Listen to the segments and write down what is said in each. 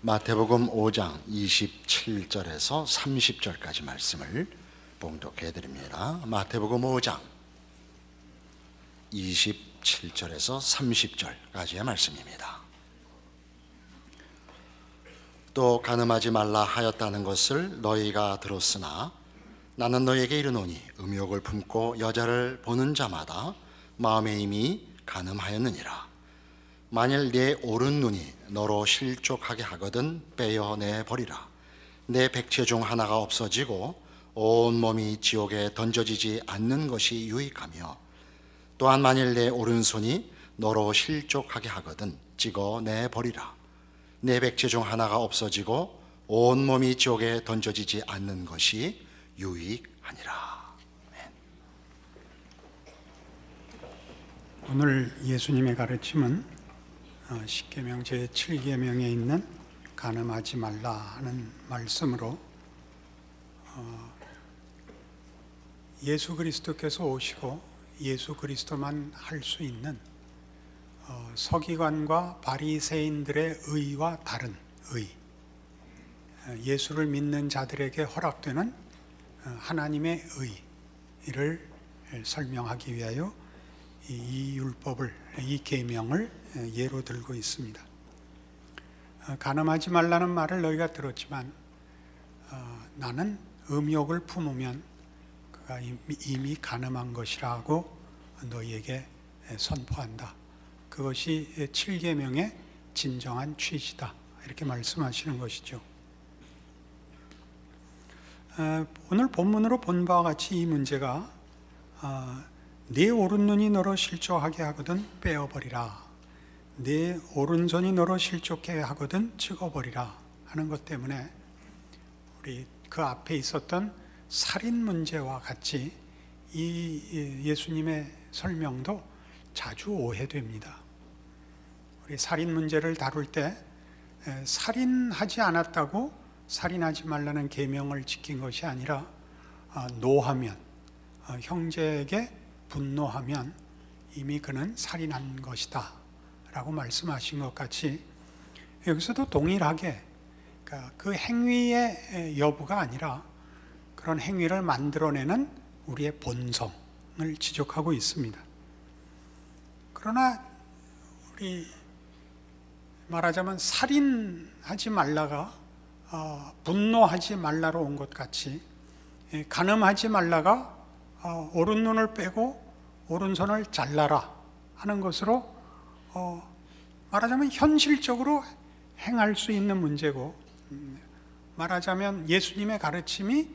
마태복음 5장 27절에서 30절까지 말씀을 봉독해 드립니다. 마태복음 5장 27절에서 30절까지의 말씀입니다. 또 간음하지 말라 하였다는 것을 너희가 들었으나 나는 너희에게 이르노니 음욕을 품고 여자를 보는 자마다 마음에 이미 간음하였느니라. 만일 네 오른 눈이 너로 실족하게 하거든 빼어내 버리라. 내 백체 중 하나가 없어지고 온 몸이 지옥에 던져지지 않는 것이 유익하며, 또한 만일 내 오른손이 너로 실족하게 하거든 찍어내 버리라. 내 백체 중 하나가 없어지고 온 몸이 지옥에 던져지지 않는 것이 유익하니라. 오늘 예수님의 가르침은 십계명 제7계명에 있는 간음하지 말라 하는 말씀으로 예수 그리스도께서 오시고 예수 그리스도만 할 수 있는 서기관과 바리새인들의 의와 다른 의, 예수를 믿는 자들에게 허락되는 하나님의 의를 설명하기 위하여 이 율법을, 이 계명을 예로 들고 있습니다. 간음하지 말라는 말을 너희가 들었지만 나는 음욕을 품으면 그가 이미 간음한 것이라고 너희에게 선포한다. 그것이 7계명의 진정한 취지다. 이렇게 말씀하시는 것이죠. 오늘 본문으로 본 바와 같이 이 문제가 네 오른 눈이 너로 실족하게 하거든 빼어버리라. 네 오른손이 너로 실족하게 하거든 찍어버리라 하는 것 때문에 우리 그 앞에 있었던 살인 문제와 같이 이 예수님의 설명도 자주 오해됩니다. 우리 살인 문제를 다룰 때 살인하지 않았다고 살인하지 말라는 계명을 지킨 것이 아니라 노하면, 형제에게 분노하면 이미 그는 살인한 것이다 라고 말씀하신 것 같이 여기서도 동일하게 그 행위의 여부가 아니라 그런 행위를 만들어내는 우리의 본성을 지적하고 있습니다. 그러나 우리 말하자면 살인하지 말라가 분노하지 말라로 온 것 같이 간음하지 말라가 오른 눈을 빼고 오른손을 잘라라 하는 것으로 말하자면 현실적으로 행할 수 있는 문제고, 말하자면 예수님의 가르침이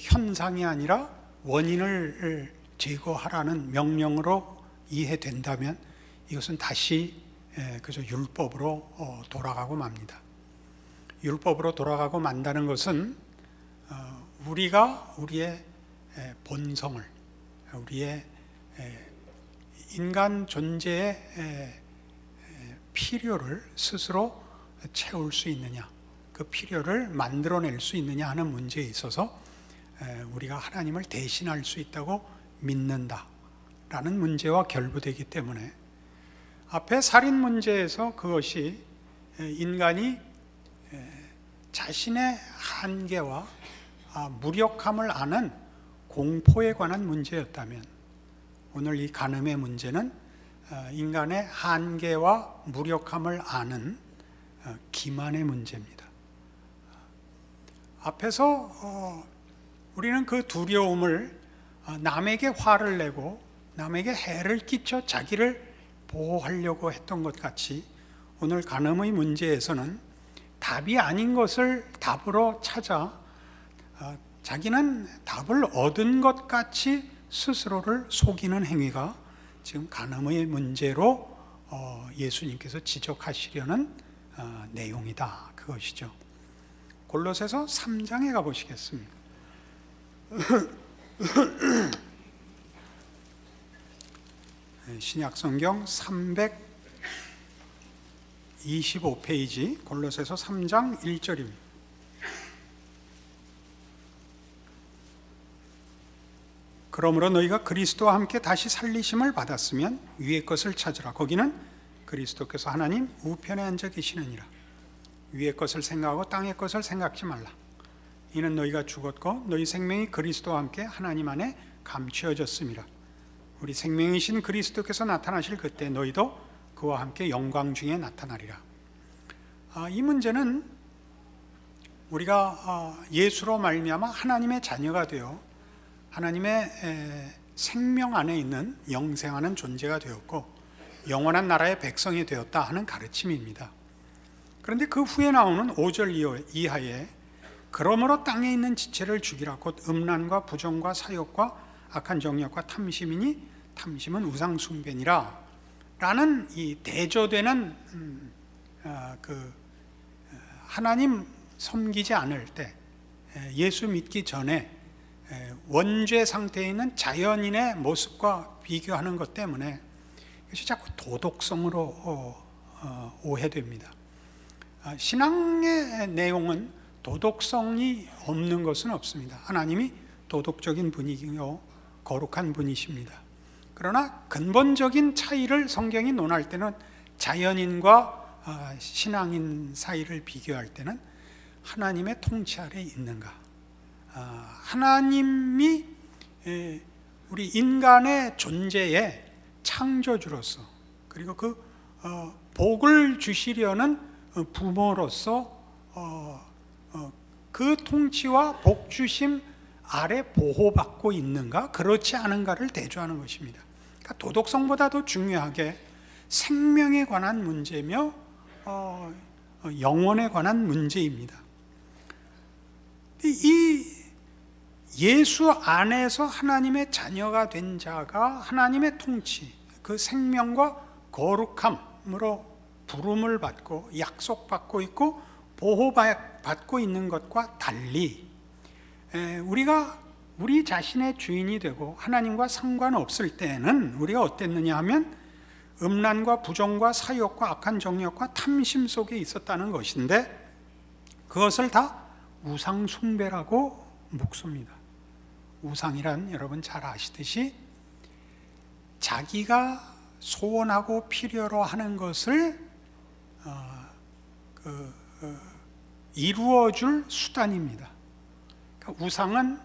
현상이 아니라 원인을 제거하라는 명령으로 이해된다면 이것은 다시 그저 율법으로 돌아가고 맙니다. 율법으로 돌아가고 만다는 것은 우리가 우리의 본성을, 우리의 인간 존재의 필요를 스스로 채울 수 있느냐, 그 필요를 만들어낼 수 있느냐 하는 문제에 있어서 우리가 하나님을 대신할 수 있다고 믿는다라는 문제와 결부되기 때문에 앞에 살인 문제에서 그것이 인간이 자신의 한계와 무력함을 아는 공포에 관한 문제였다면, 오늘 이 간음의 문제는 인간의 한계와 무력함을 아는 기만의 문제입니다. 앞에서 우리는 그 두려움을 남에게 화를 내고 남에게 해를 끼쳐 자기를 보호하려고 했던 것 같이 오늘 간음의 문제에서는 답이 아닌 것을 답으로 찾아 자기는 답을 얻은 것 같이 스스로를 속이는 행위가 지금 간음의 문제로 예수님께서 지적하시려는 내용이다. 그것이죠. 골로새서 3장에 가보시겠습니다. 신약성경 325페이지 골로새서 3장 1절입니다. 그러므로 너희가 그리스도와 함께 다시 살리심을 받았으면 위의 것을 찾으라. 거기는 그리스도께서 하나님 우편에 앉아 계시느니라. 위의 것을 생각하고 땅의 것을 생각지 말라. 이는 너희가 죽었고 너희 생명이 그리스도와 함께 하나님 안에 감추어졌음이라. 우리 생명이신 그리스도께서 나타나실 그때 너희도 그와 함께 영광 중에 나타나리라. 이 문제는 우리가 예수로 말미암아 하나님의 자녀가 되어 하나님의 생명 안에 있는 영생하는 존재가 되었고 영원한 나라의 백성이 되었다 하는 가르침입니다. 그런데 그 후에 나오는 5절 이하에 그러므로 땅에 있는 지체를 죽이라. 곧 음란과 부정과 사욕과 악한 정욕과 탐심이니 탐심은 우상 숭배니라 라는 이 대조되는 하나님 섬기지 않을 때 예수 믿기 전에 원죄 상태에 있는 자연인의 모습과 비교하는 것 때문에 이것이 자꾸 도덕성으로 오해됩니다. 신앙의 내용은 도덕성이 없는 것은 없습니다. 하나님이 도덕적인 분이요 거룩한 분이십니다. 그러나 근본적인 차이를 성경이 논할 때는 자연인과 신앙인 사이를 비교할 때는 하나님의 통치 아래 있는가, 하나님이 우리 인간의 존재의 창조주로서 그리고 그 복을 주시려는 부모로서 그 통치와 복주심 아래 보호받고 있는가 그렇지 않은가를 대조하는 것입니다. 그러니까 도덕성보다도 중요하게 생명에 관한 문제며 영혼에 관한 문제입니다. 이 예수 안에서 하나님의 자녀가 된 자가 하나님의 통치, 그 생명과 거룩함으로 부름을 받고 약속받고 있고 보호받고 있는 것과 달리 우리가 우리 자신의 주인이 되고 하나님과 상관없을 때는 우리가 어땠느냐 하면 음란과 부정과 사욕과 악한 정욕과 탐심 속에 있었다는 것인데 그것을 다 우상 숭배라고 묵습니다. 우상이란 여러분 잘 아시듯이 자기가 소원하고 필요로 하는 것을 이루어줄 수단입니다. 그러니까 우상은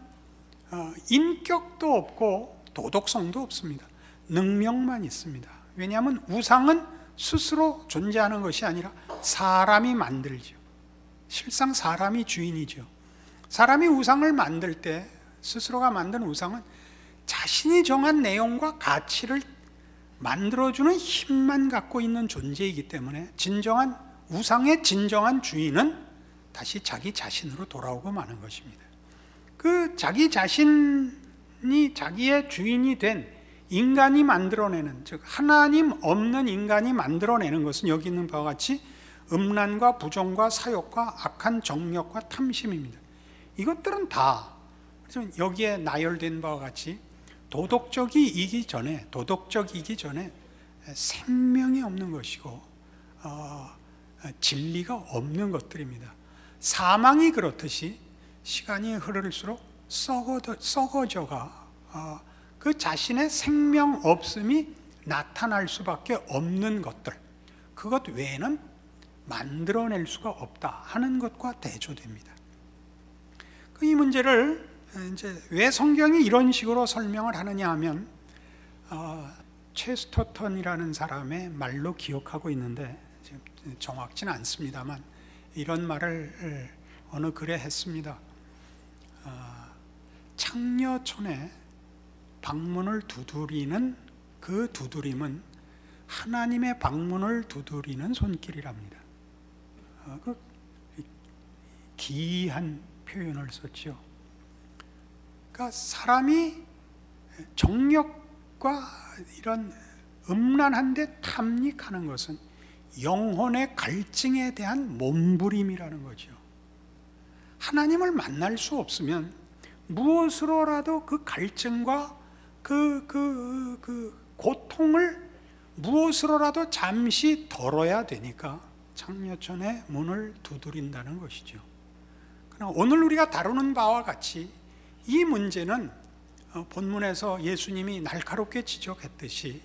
인격도 없고 도덕성도 없습니다. 능력만 있습니다. 왜냐하면 우상은 스스로 존재하는 것이 아니라 사람이 만들죠. 실상 사람이 주인이죠. 사람이 우상을 만들 때 스스로가 만든 우상은 자신이 정한 내용과 가치를 만들어주는 힘만 갖고 있는 존재이기 때문에 우상의 진정한 주인은 다시 자기 자신으로 돌아오고 마는 것입니다. 그 자기 자신이 자기의 주인이 된 인간이 만들어내는, 즉 하나님 없는 인간이 만들어내는 것은 여기 있는 바와 같이 음란과 부정과 사욕과 악한 정욕과 탐심입니다. 이것들은 다 여기에 나열된 바와 같이 도덕적이기 전에 생명이 없는 것이고 진리가 없는 것들입니다. 사망이 그렇듯이 시간이 흐를수록 썩어져가 그 자신의 생명 없음이 나타날 수밖에 없는 것들, 그것 외에는 만들어낼 수가 없다 하는 것과 대조됩니다. 이 문제를 이제 왜 성경이 이런 식으로 설명을 하느냐 하면 체스터턴이라는 사람의 말로 기억하고 있는데 정확치는 않습니다만 이런 말을 어느 글에 했습니다. 창녀촌에 방문을 두드리는 그 두드림은 하나님의 방문을 두드리는 손길이랍니다. 그 기이한 표현을 썼죠. 그러니까 사람이 정욕과 이런 음란한데 탐닉하는 것은 영혼의 갈증에 대한 몸부림이라는 거죠. 하나님을 만날 수 없으면 무엇으로라도 그 갈증과 그 고통을 무엇으로라도 잠시 덜어야 되니까 창녀촌의 문을 두드린다는 것이죠. 그러나 오늘 우리가 다루는 바와 같이 이 문제는 본문에서 예수님이 날카롭게 지적했듯이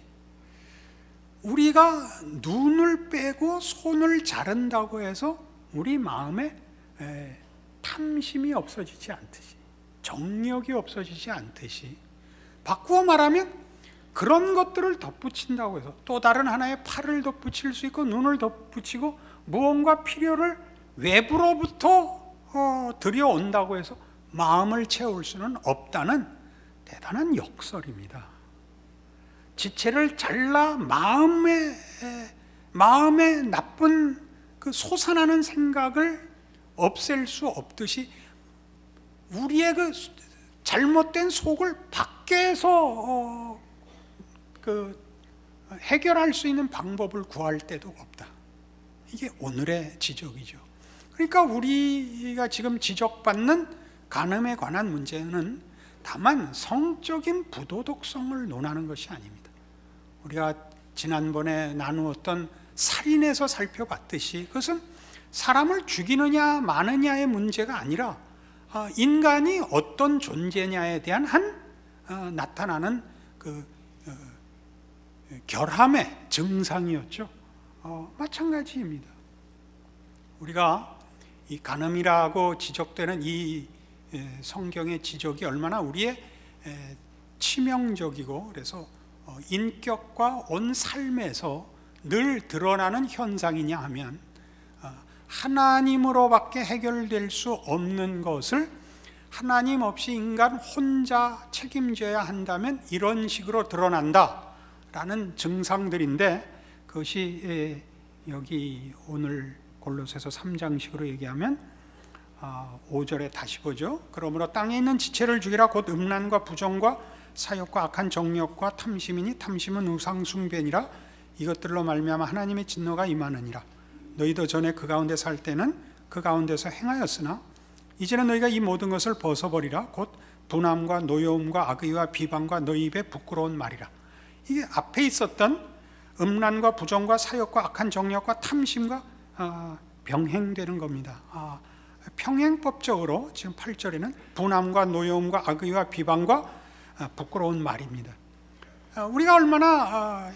우리가 눈을 빼고 손을 자른다고 해서 우리 마음에 탐심이 없어지지 않듯이, 정력이 없어지지 않듯이, 바꾸어 말하면 그런 것들을 덧붙인다고 해서 또 다른 하나의 팔을 덧붙일 수 있고 눈을 덧붙이고 무언가 필요를 외부로부터 들여온다고 해서 마음을 채울 수는 없다는 대단한 역설입니다. 지체를 잘라 마음에 나쁜 그 솟아나는 생각을 없앨 수 없듯이 우리의 그 잘못된 속을 밖에서 해결할 수 있는 방법을 구할 때도 없다. 이게 오늘의 지적이죠. 그러니까 우리가 지금 지적받는 간음에 관한 문제는 다만 성적인 부도덕성을 논하는 것이 아닙니다. 우리가 지난번에 나누었던 살인에서 살펴봤듯이 그것은 사람을 죽이느냐 마느냐의 문제가 아니라 인간이 어떤 존재냐에 대한 나타나는 결함의 증상이었죠. 마찬가지입니다. 우리가 이 간음이라고 지적되는 이 성경의 지적이 얼마나 우리의 치명적이고 그래서 인격과 온 삶에서 늘 드러나는 현상이냐 하면 하나님으로밖에 해결될 수 없는 것을 하나님 없이 인간 혼자 책임져야 한다면 이런 식으로 드러난다라는 증상들인데, 그것이 여기 오늘 골로새서 3장식으로 얘기하면 5절에 다시 보죠. 그러므로 땅에 있는 지체를 죽이라. 곧 음란과 부정과 사욕과 악한 정욕과 탐심이니 탐심은 우상 숭배니라. 이것들로 말미암아 하나님의 진노가 임하느니라. 너희도 전에 그 가운데 살 때는 그 가운데서 행하였으나 이제는 너희가 이 모든 것을 벗어버리라. 곧 분함과 노여움과 악의와 비방과 너희 입에 부끄러운 말이라. 이게 앞에 있었던 음란과 부정과 사욕과 악한 정욕과 탐심과 병행되는 겁니다. 평행법적으로 지금 8절에는 분함과 노여움과 악의와 비방과 부끄러운 말입니다. 우리가 얼마나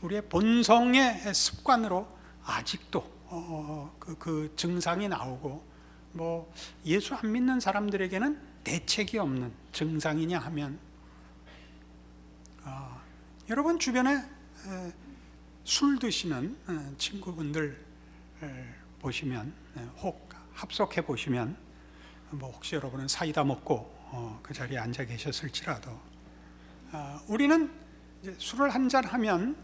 우리의 본성의 습관으로 아직도 그 증상이 나오고 뭐 예수 안 믿는 사람들에게는 대책이 없는 증상이냐 하면, 여러분 주변에 술 드시는 친구분들 보시면, 혹 합석해 보시면, 뭐 혹시 여러분은 사이다 먹고 그 자리에 앉아 계셨을지라도 우리는 이제 술을 한잔 하면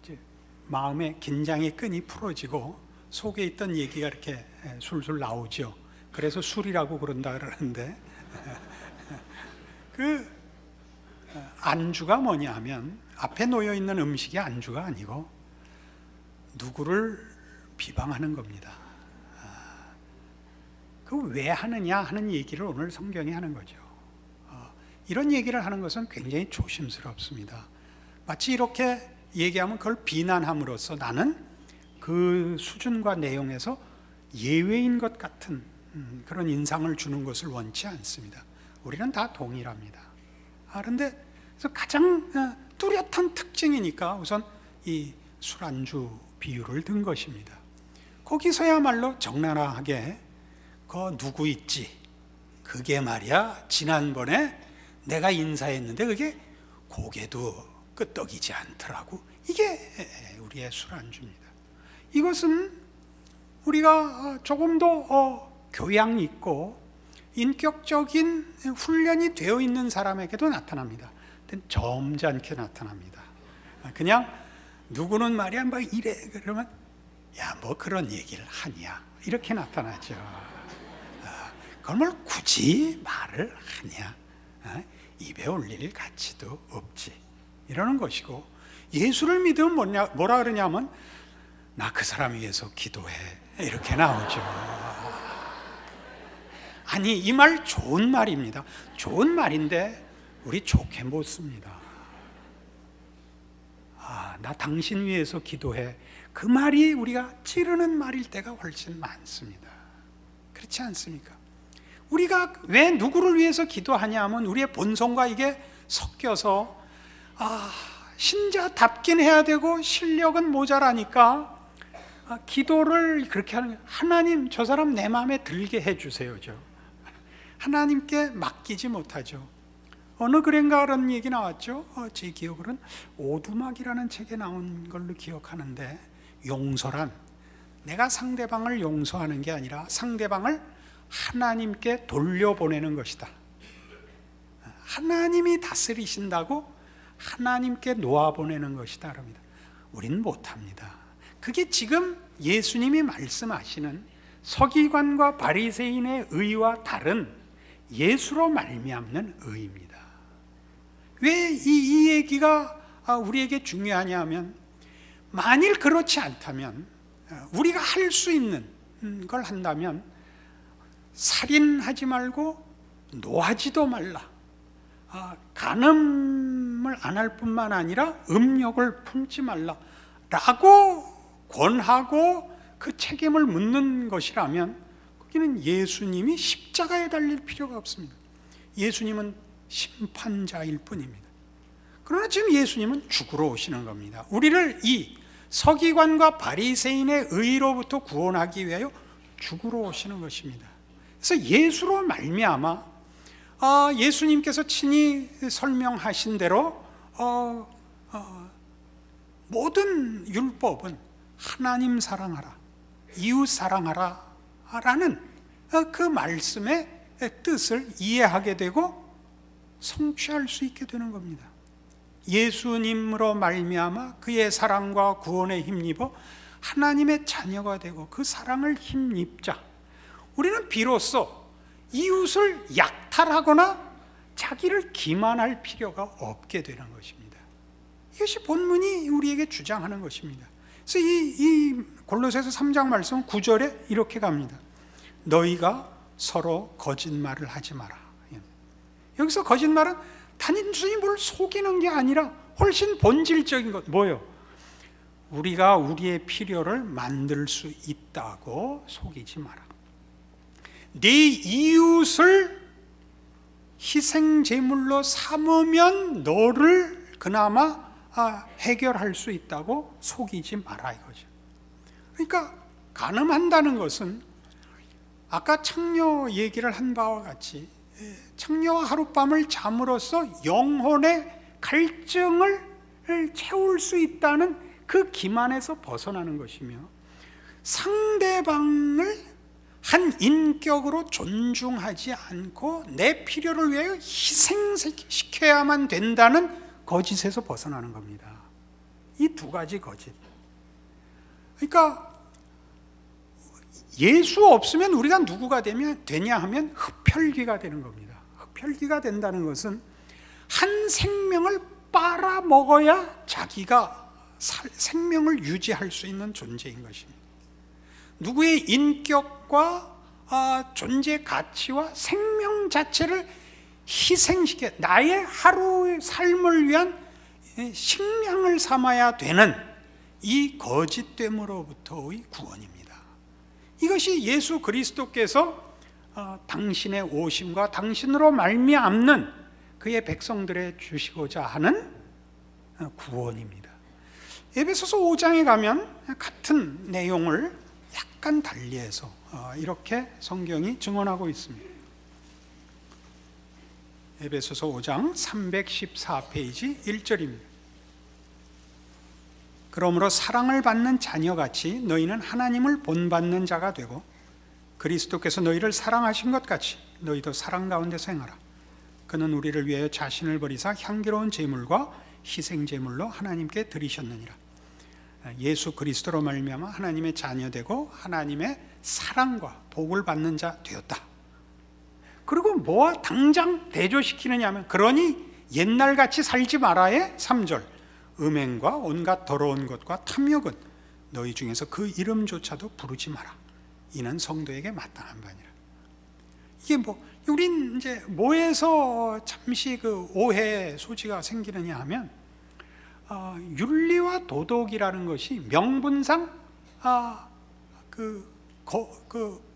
이제 마음의 긴장의 끈이 풀어지고 속에 있던 얘기가 이렇게 술술 나오죠. 그래서 술이라고 그런다 그러는데 그 안주가 뭐냐 하면 앞에 놓여 있는 음식이 안주가 아니고 누구를 비방하는 겁니다. 그 왜 하느냐 하는 얘기를 오늘 성경이 하는 거죠. 이런 얘기를 하는 것은 굉장히 조심스럽습니다. 마치 이렇게 얘기하면 그걸 비난함으로써 나는 그 수준과 내용에서 예외인 것 같은 그런 인상을 주는 것을 원치 않습니다. 우리는 다 동일합니다. 그런데 가장 뚜렷한 특징이니까 우선 이 술안주 비유를 든 것입니다. 거기서야말로 적나라하게 그 누구 있지? 그게 말이야 지난번에 내가 인사했는데 그게 고개도 끄떡이지 않더라고. 이게 우리의 술안주입니다. 이것은 우리가 조금 더 교양 있고 인격적인 훈련이 되어 있는 사람에게도 나타납니다. 점잖게 나타납니다. 그냥 누구는 말이야 뭐 이래 그러면 야 뭐 그런 얘기를 하냐 이렇게 나타나죠. 그걸 뭘 굳이 말을 하냐, 입에 올릴 가치도 없지 이러는 것이고, 예수를 믿으면 뭐라 그러냐면 나 그 사람 위해서 기도해 이렇게 나오죠. 아니 이 말 좋은 말입니다. 좋은 말인데 우리 좋게 못 씁니다. 나 당신 위해서 기도해, 그 말이 우리가 찌르는 말일 때가 훨씬 많습니다. 그렇지 않습니까? 우리가 왜 누구를 위해서 기도하냐 하면 우리의 본성과 이게 섞여서 신자답긴 해야 되고 실력은 모자라니까 기도를 그렇게 하는 거예요. 하나님, 저 사람 내 마음에 들게 해주세요. 하나님께 맡기지 못하죠. 어느 글인가 그런 얘기 나왔죠. 제 기억으로는 오두막이라는 책에 나온 걸로 기억하는데, 용서란 내가 상대방을 용서하는 게 아니라 상대방을 하나님께 돌려보내는 것이다. 하나님이 다스리신다고 하나님께 놓아보내는 것이다. 그럽니다. 우린 못합니다. 그게 지금 예수님이 말씀하시는 서기관과 바리새인의 의와 다른 예수로 말미암는 의입니다. 왜 이 얘기가 우리에게 중요하냐면, 만일 그렇지 않다면, 우리가 할 수 있는 걸 한다면 살인하지 말고 노하지도 말라, 간음을 안 할 뿐만 아니라 음욕을 품지 말라 라고 권하고 그 책임을 묻는 것이라면, 거기는 예수님이 십자가에 달릴 필요가 없습니다. 예수님은 심판자일 뿐입니다. 그러나 지금 예수님은 죽으러 오시는 겁니다. 우리를 이 서기관과 바리새인의 의로부터 구원하기 위하여 죽으러 오시는 것입니다. 그래서 예수로 말미암아 예수님께서 친히 설명하신 대로 모든 율법은 하나님 사랑하라, 이웃 사랑하라 라는 그 말씀의 뜻을 이해하게 되고 성취할 수 있게 되는 겁니다. 예수님으로 말미암아 그의 사랑과 구원에 힘입어 하나님의 자녀가 되고 그 사랑을 힘입자, 우리는 비로소 이웃을 약탈하거나 자기를 기만할 필요가 없게 되는 것입니다. 이것이 본문이 우리에게 주장하는 것입니다. 그래서 이 골로새서 3장 말씀 9절에 이렇게 갑니다. 너희가 서로 거짓말을 하지 마라. 여기서 거짓말은 단순히 뭘 속이는 게 아니라 훨씬 본질적인 것, 뭐예요? 우리가 우리의 필요를 만들 수 있다고 속이지 마라. 네 이웃을 희생제물로 삼으면 너를 그나마 해결할 수 있다고 속이지 마라 이거죠. 그러니까 간음한다는 것은 아까 창녀 얘기를 한 바와 같이 창녀와 하룻밤을 잠으로써 영혼의 갈증을 채울 수 있다는 그 기만에서 벗어나는 것이며, 상대방을 한 인격으로 존중하지 않고 내 필요를 위하여 희생시켜야만 된다는 거짓에서 벗어나는 겁니다. 이 두 가지 거짓. 그러니까 예수 없으면 우리가 누구가 되냐 하면 흡혈귀가 되는 겁니다. 흡혈귀가 된다는 것은 한 생명을 빨아먹어야 자기가 생명을 유지할 수 있는 존재인 것입니다. 누구의 인격과 존재 가치와 생명 자체를 희생시켜 나의 하루의 삶을 위한 식량을 삼아야 되는 이 거짓됨으로부터의 구원입니다. 이것이 예수 그리스도께서 당신의 오심과 당신으로 말미암는 그의 백성들에 주시고자 하는 구원입니다. 에베소서 5장에 가면 같은 내용을 약간 달리해서 이렇게 성경이 증언하고 있습니다. 에베소서 5장 314페이지 1절입니다. 그러므로 사랑을 받는 자녀같이 너희는 하나님을 본받는 자가 되고 그리스도께서 너희를 사랑하신 것 같이 너희도 사랑 가운데서 행하라. 그는 우리를 위하여 자신을 버리사 향기로운 제물과 희생 제물로 하나님께 드리셨느니라. 예수 그리스도로 말미암아 하나님의 자녀 되고 하나님의 사랑과 복을 받는 자 되었다. 그리고 뭐와 당장 대조시키느냐 하면, 그러니 옛날같이 살지 말아의 3절, 음행과 온갖 더러운 것과 탐욕은 너희 중에서 그 이름조차도 부르지 마라. 이는 성도에게 마땅한 바니라. 이게 우린 이제 뭐에서 잠시 그 오해의 소지가 생기느냐 하면, 윤리와 도덕이라는 것이 명분상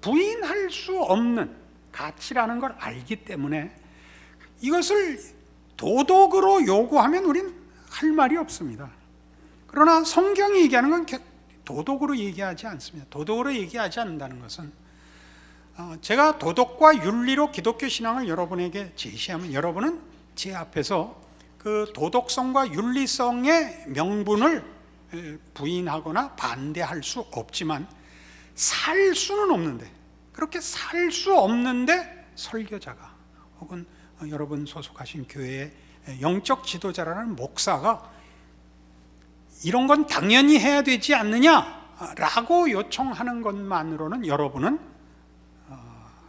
부인할 수 없는 가치라는 걸 알기 때문에 이것을 도덕으로 요구하면 우린 할 말이 없습니다. 그러나 성경이 얘기하는 건 도덕으로 얘기하지 않습니다. 도덕으로 얘기하지 않는다는 것은 제가 도덕과 윤리로 기독교 신앙을 여러분에게 제시하면 여러분은 제 앞에서 그 도덕성과 윤리성의 명분을 부인하거나 반대할 수 없지만 살 수는 없는데, 그렇게 살 수 없는데 설교자가 혹은 여러분 소속하신 교회의 영적 지도자라는 목사가 이런 건 당연히 해야 되지 않느냐라고 요청하는 것만으로는 여러분은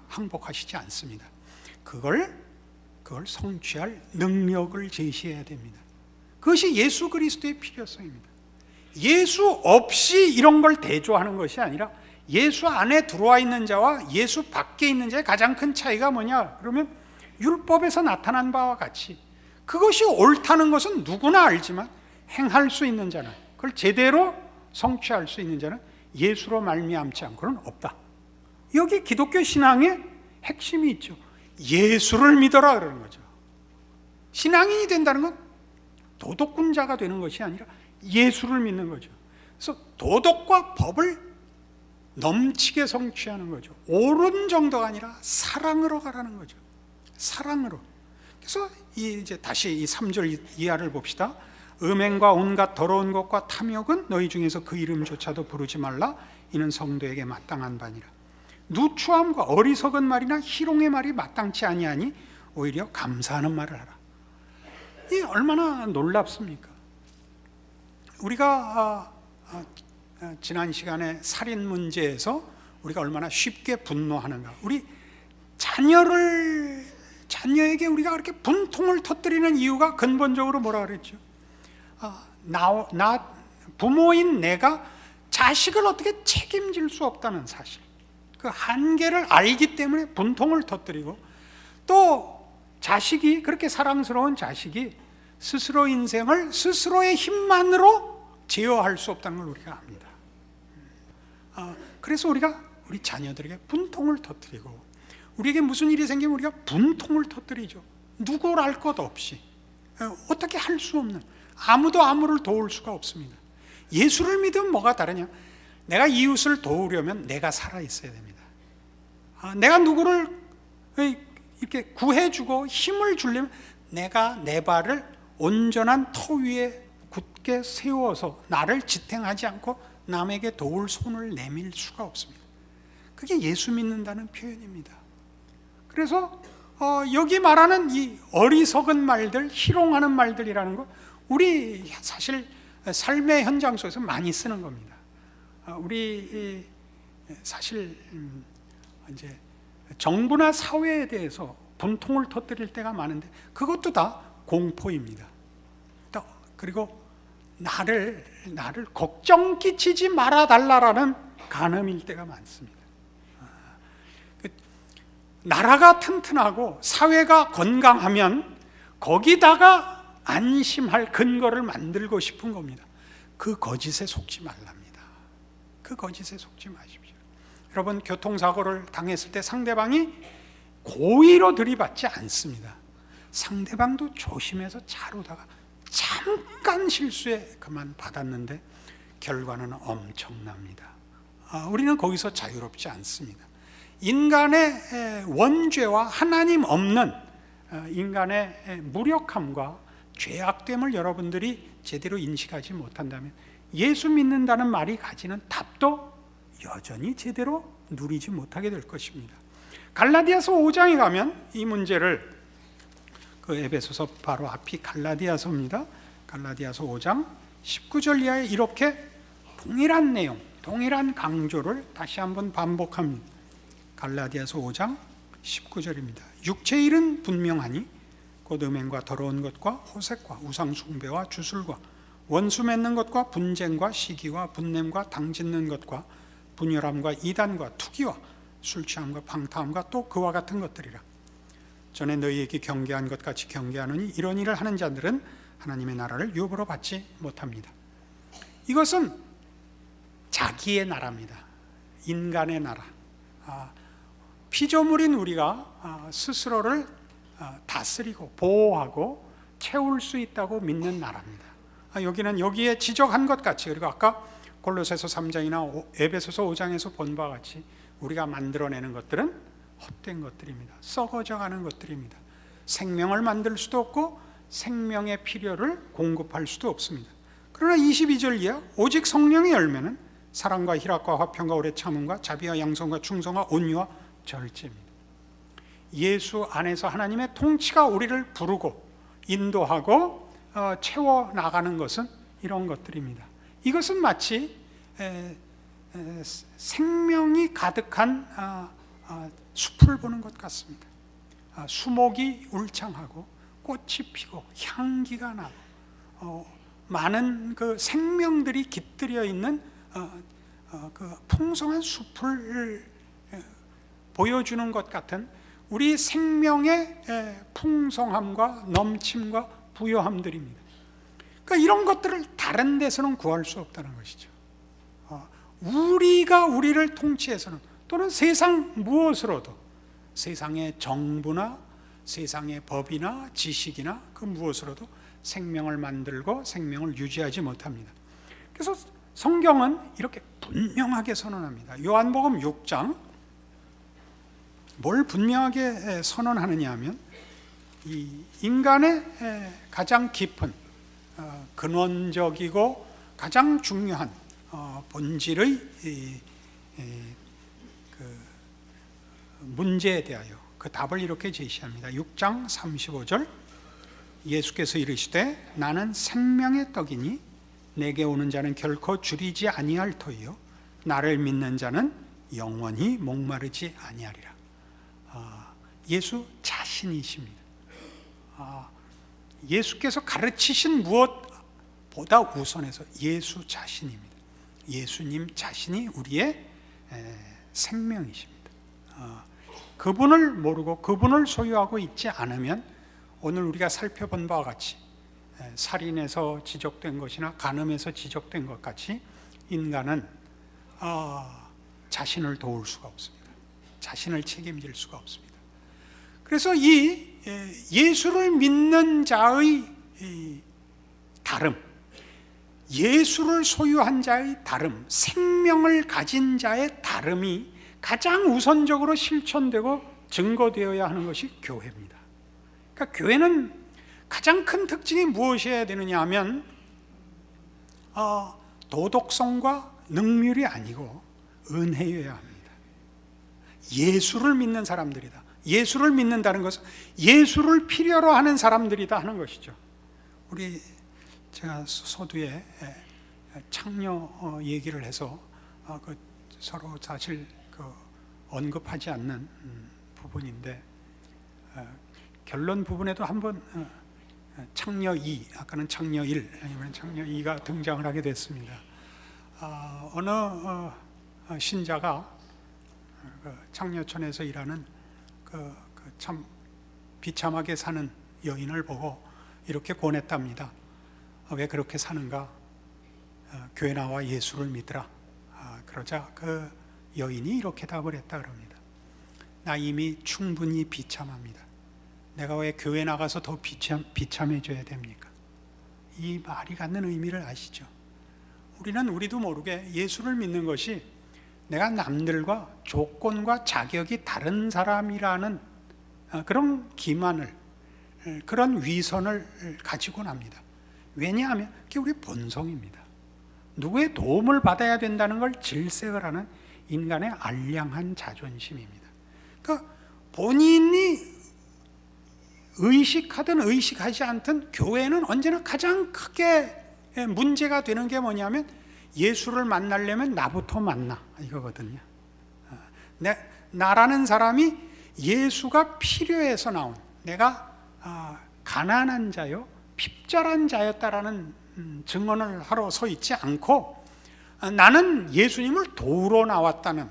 항복하시지 않습니다. 그걸 성취할 능력을 제시해야 됩니다. 그것이 예수 그리스도의 필요성입니다. 예수 없이 이런 걸 대조하는 것이 아니라 예수 안에 들어와 있는 자와 예수 밖에 있는 자의 가장 큰 차이가 뭐냐? 그러면 율법에서 나타난 바와 같이 그것이 옳다는 것은 누구나 알지만 행할 수 있는 자는, 그걸 제대로 성취할 수 있는 자는 예수로 말미암지 않고는 없다. 여기 기독교 신앙의 핵심이 있죠. 예수를 믿어라 그러는 거죠. 신앙인이 된다는 건 도덕군자가 되는 것이 아니라 예수를 믿는 거죠. 그래서 도덕과 법을 넘치게 성취하는 거죠. 옳은 정도가 아니라 사랑으로 가라는 거죠. 사랑으로. 그래서 이제 다시 이 3절 이하를 봅시다. 음행과 온갖 더러운 것과 탐욕은 너희 중에서 그 이름조차도 부르지 말라. 이는 성도에게 마땅한 바니라. 누추함과 어리석은 말이나 희롱의 말이 마땅치 아니하니 오히려 감사하는 말을 하라. 이 얼마나 놀랍습니까? 우리가 지난 시간에 살인 문제에서 우리가 얼마나 쉽게 분노하는가. 우리 자녀에게 우리가 그렇게 분통을 터뜨리는 이유가 근본적으로 뭐라 그랬죠? 부모인 내가 자식을 어떻게 책임질 수 없다는 사실, 그 한계를 알기 때문에 분통을 터뜨리고, 또 자식이, 그렇게 사랑스러운 자식이 스스로 인생을 스스로의 힘만으로 제어할 수 없다는 걸 우리가 압니다. 그래서 우리가 우리 자녀들에게 분통을 터뜨리고, 우리에게 무슨 일이 생기면 우리가 분통을 터뜨리죠. 누구랄 것 없이, 어떻게 할 수 없는, 아무도 아무를 도울 수가 없습니다. 예수를 믿으면 뭐가 다르냐? 내가 이웃을 도우려면 내가 살아있어야 됩니다. 내가 누구를 이렇게 구해주고 힘을 주려면 내가 내 발을 온전한 터 위에 굳게 세워서 나를 지탱하지 않고 남에게 도울 손을 내밀 수가 없습니다. 그게 예수 믿는다는 표현입니다. 그래서 여기 말하는 이 어리석은 말들, 희롱하는 말들이라는 거, 우리 사실 삶의 현장 속에서 많이 쓰는 겁니다. 우리 사실 이제 정부나 사회에 대해서 분통을 터뜨릴 때가 많은데 그것도 다 공포입니다. 그리고 나를 걱정 끼치지 말아 달라라는 간음일 때가 많습니다. 나라가 튼튼하고 사회가 건강하면 거기다가 안심할 근거를 만들고 싶은 겁니다. 그 거짓에 속지 말랍니다. 그 거짓에 속지 마십시오. 여러분, 교통사고를 당했을 때 상대방이 고의로 들이받지 않습니다. 상대방도 조심해서 잘 오다가 잠깐 실수에 그만 받았는데 결과는 엄청납니다. 우리는 거기서 자유롭지 않습니다. 인간의 원죄와 하나님 없는 인간의 무력함과 죄악됨을 여러분들이 제대로 인식하지 못한다면 예수 믿는다는 말이 가지는 답도 여전히 제대로 누리지 못하게 될 것입니다. 갈라디아서 5장에 가면 이 문제를, 그 에베소서 바로 앞이 갈라디아서입니다. 갈라디아서 5장 19절 이하에 이렇게 동일한 내용, 동일한 강조를 다시 한번 반복합니다. 갈라디아서 5장 19절입니다. 육체의 일은 분명하니 곧 음행과 더러운 것과 호색과 우상 숭배와 주술과 원수 맺는 것과 분쟁과 시기와 분냄과 당짓는 것과 분열함과 이단과 투기와 술 취함과 방탕함과 또 그와 같은 것들이라. 전에 너희에게 경계한 것 같이 경계하노니 이런 일을 하는 자들은 하나님의 나라를 유업으로 받지 못합니다. 이것은 자기의 나라입니다. 인간의 나라. 피조물인 우리가 스스로를 다스리고 보호하고 채울 수 있다고 믿는 나라입니다. 여기는 여기에 지적한 것 같이, 그리고 아까 골로새서 3장이나 에베소서 5장에서 본 바와 같이 우리가 만들어내는 것들은 헛된 것들입니다. 썩어져가는 것들입니다. 생명을 만들 수도 없고 생명의 필요를 공급할 수도 없습니다. 그러나 22절 이하 오직 성령의 열매는 사랑과 희락과 화평과 오래 참음과 자비와 양성과 충성과 온유와 절제입니다. 예수 안에서 하나님의 통치가 우리를 부르고 인도하고 채워 나가는 것은 이런 것들입니다. 이것은 마치 생명이 가득한 숲을 보는 것 같습니다. 수목이 울창하고 꽃이 피고 향기가 나고 많은 그 생명들이 깃들여 있는 그 풍성한 숲을 보여주는 것 같은 우리 생명의 풍성함과 넘침과 부요함들입니다. 그러니까 이런 것들을 다른 데서는 구할 수 없다는 것이죠. 우리가 우리를 통치해서는 또는 세상 무엇으로도 세상의 정부나 세상의 법이나 지식이나 그 무엇으로도 생명을 만들고 생명을 유지하지 못합니다. 그래서 성경은 이렇게 분명하게 선언합니다. 요한복음 6장 뭘 분명하게 선언하느냐 하면 이 인간의 가장 깊은 근원적이고 가장 중요한 본질의 그 문제에 대하여 그 답을 이렇게 제시합니다. 6장 35절 예수께서 이르시되 나는 생명의 떡이니 내게 오는 자는 결코 줄이지 아니할 터이요 나를 믿는 자는 영원히 목마르지 아니하리라. 예수 자신이십니다. 예수께서 가르치신 무엇보다 우선해서 예수 자신입니다. 예수님 자신이 우리의 생명이십니다. 그분을 모르고 그분을 소유하고 있지 않으면 오늘 우리가 살펴본 바와 같이 살인에서 지적된 것이나 간음에서 지적된 것 같이 인간은 자신을 도울 수가 없습니다. 자신을 책임질 수가 없습니다. 그래서 이 예수를 믿는 자의 다름, 예수를 소유한 자의 다름, 생명을 가진 자의 다름이 가장 우선적으로 실천되고 증거되어야 하는 것이 교회입니다. 그러니까 교회는 가장 큰 특징이 무엇이어야 되느냐 하면 도덕성과 능률이 아니고 은혜여야 합니다. 예수를 믿는 사람들이다. 예수를 믿는다는 것은 예수를 필요로 하는 사람들이다 하는 것이죠. 제가 서두에 창녀 얘기를 해서 서로 사실 언급하지 않는 부분인데 결론 부분에도 한번 창녀 2, 아까는 창녀 1, 아니면 창녀 2가 등장을 하게 됐습니다. 어느 신자가 창녀촌에서 일하는 참 비참하게 사는 여인을 보고 이렇게 권했답니다. 왜 그렇게 사는가? 교회 나와 예수를 믿으라. 그러자 그 여인이 이렇게 답을 했다 그럽니다. 나 이미 충분히 비참합니다. 내가 왜 교회 나가서 더 비참해져야 됩니까? 이 말이 갖는 의미를 아시죠? 우리도 모르게 예수를 믿는 것이 내가 남들과 조건과 자격이 다른 사람이라는 그런 기만을, 그런 위선을 가지고 납니다. 왜냐하면 그게 우리 본성입니다. 누구의 도움을 받아야 된다는 걸 질색을 하는 인간의 알량한 자존심입니다. 그러니까 본인이 의식하든 의식하지 않든 교회는 언제나 가장 크게 문제가 되는 게 뭐냐면 예수를 만나려면 나부터 만나 이거거든요. 나라는 사람이 예수가 필요해서 나온, 내가 가난한 자요 핍절한 자였다라는 증언을 하러 서 있지 않고 나는 예수님을 도우러 나왔다는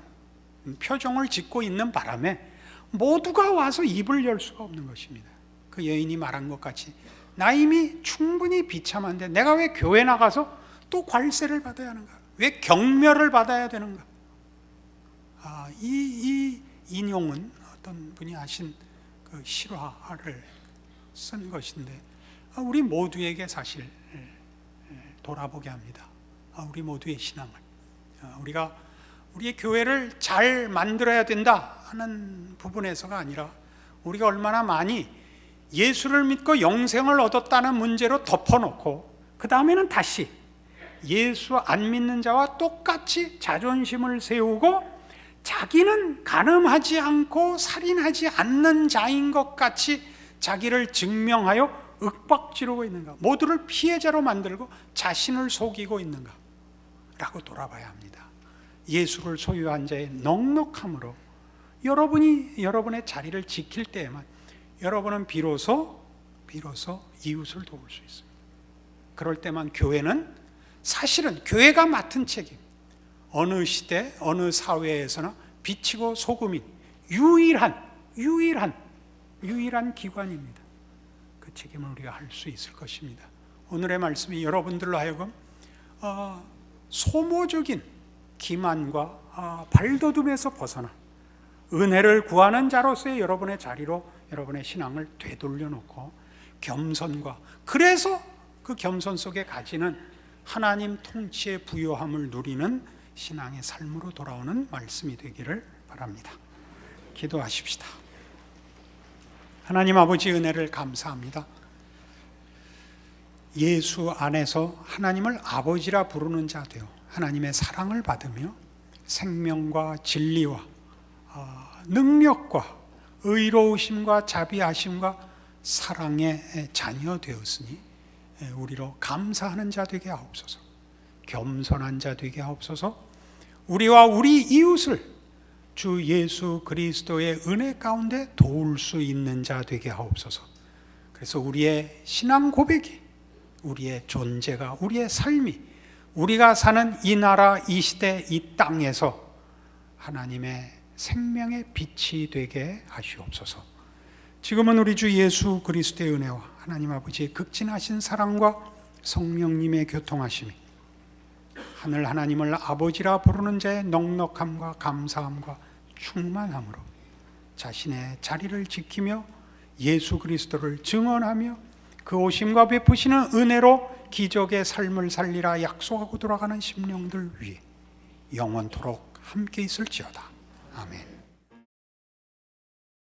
표정을 짓고 있는 바람에 모두가 와서 입을 열 수가 없는 것입니다. 그 여인이 말한 것 같이 나 이미 충분히 비참한데 내가 왜 교회 나가서 또 괄세를 받아야 하는가? 왜 경멸을 받아야 되는가? 이 인용은 어떤 분이 하신 그 실화를 쓴 것인데 우리 모두에게 사실 돌아보게 합니다. 우리 모두의 신앙을, 우리가 우리의 교회를 잘 만들어야 된다 하는 부분에서가 아니라 우리가 얼마나 많이 예수를 믿고 영생을 얻었다는 문제로 덮어놓고 그 다음에는 다시 예수 안 믿는 자와 똑같이 자존심을 세우고 자기는 간음하지 않고 살인하지 않는 자인 것 같이 자기를 증명하여 윽박지르고 있는가, 모두를 피해자로 만들고 자신을 속이고 있는가 라고 돌아봐야 합니다. 예수를 소유한 자의 넉넉함으로 여러분이 여러분의 자리를 지킬 때에만 여러분은 비로소 이웃을 도울 수 있습니다. 그럴 때만 교회는, 사실은 교회가 맡은 책임, 어느 시대 어느 사회에서나 빛이고 소금인 유일한 기관입니다. 그 책임을 우리가 할 수 있을 것입니다. 오늘의 말씀이 여러분들로 하여금 소모적인 기만과 발돋움에서 벗어나 은혜를 구하는 자로서의 여러분의 자리로 여러분의 신앙을 되돌려 놓고 겸손과, 그래서 그 겸손 속에 가지는 하나님 통치의 부요함을 누리는 신앙의 삶으로 돌아오는 말씀이 되기를 바랍니다. 기도하십시다. 하나님 아버지, 은혜를 감사합니다. 예수 안에서 하나님을 아버지라 부르는 자 되어 하나님의 사랑을 받으며 생명과 진리와 능력과 의로우심과 자비하심과 사랑의 자녀 되었으니 우리로 감사하는 자 되게 하옵소서. 겸손한 자 되게 하옵소서. 우리와 우리 이웃을 주 예수 그리스도의 은혜 가운데 도울 수 있는 자 되게 하옵소서. 그래서 우리의 신앙 고백이, 우리의 존재가, 우리의 삶이, 우리가 사는 이 나라, 이 시대, 이 땅에서 하나님의 생명의 빛이 되게 하시옵소서. 지금은 우리 주 예수 그리스도의 은혜와 하나님 아버지의 극진하신 사랑과 성령님의 교통하심이, 하늘 하나님을 아버지라 부르는 자의 넉넉함과 감사함과 충만함으로 자신의 자리를 지키며 예수 그리스도를 증언하며 그 오심과 베푸시는 은혜로 기적의 삶을 살리라 약속하고 돌아가는 심령들 위해 영원토록 함께 있을지어다. 아멘.